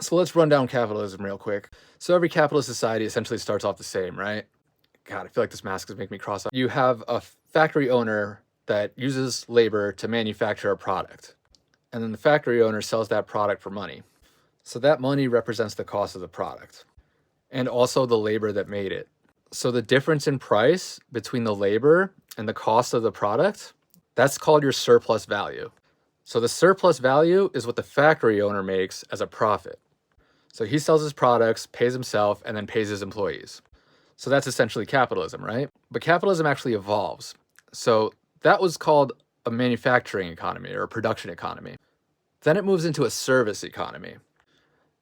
So let's run down capitalism real quick. So every capitalist society essentially starts off the same, right? God, I feel like this mask is making me cross up. You have a factory owner that uses labor to manufacture a product. And then the factory owner sells that product for money. So that money represents the cost of the product and also the labor that made it. So the difference in price between the labor and the cost of the product, that's called your surplus value. So the surplus value is what the factory owner makes as a profit. So he sells his products, pays himself, and then pays his employees. So that's essentially capitalism, right? But capitalism actually evolves. So that was called a manufacturing economy or a production economy. Then it moves into a service economy.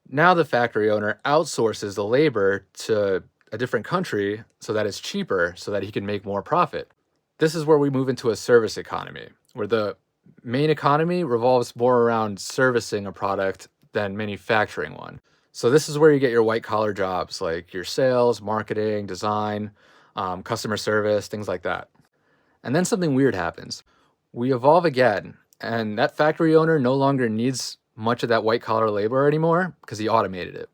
Now the factory owner outsources the labor to a different country so that it's cheaper, so that he can make more profit. This is where we move into a service economy, where the main economy revolves more around servicing a product than manufacturing one. So this is where you get your white collar jobs, like your sales, marketing, design, customer service, things like that. And then something weird happens. We evolve again, and that factory owner no longer needs much of that white collar labor anymore because he automated it.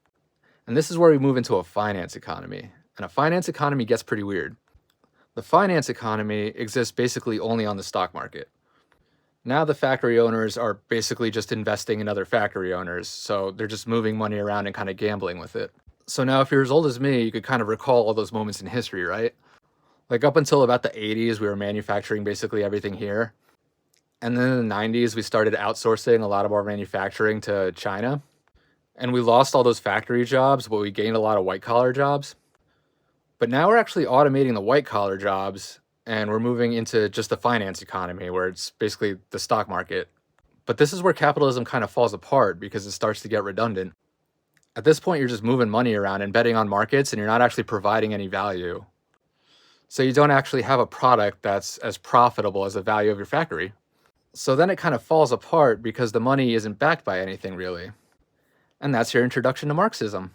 And this is where we move into a finance economy. And a finance economy gets pretty weird. The finance economy exists basically only on the stock market. Now the factory owners are basically just investing in other factory owners, so they're just moving money around and kind of gambling with it. So now if you're as old as me, you could kind of recall all those moments in history, right? Like up until about the 80s, we were manufacturing basically everything here. And then in the 90s, we started outsourcing a lot of our manufacturing to China. And we lost all those factory jobs, but we gained a lot of white collar jobs. But now we're actually automating the white collar jobs and we're moving into just the finance economy where it's basically the stock market. But this is where capitalism kind of falls apart because it starts to get redundant. At this point, you're just moving money around and betting on markets and you're not actually providing any value. So you don't actually have a product that's as profitable as the value of your factory. So then it kind of falls apart because the money isn't backed by anything really. And that's your introduction to Marxism.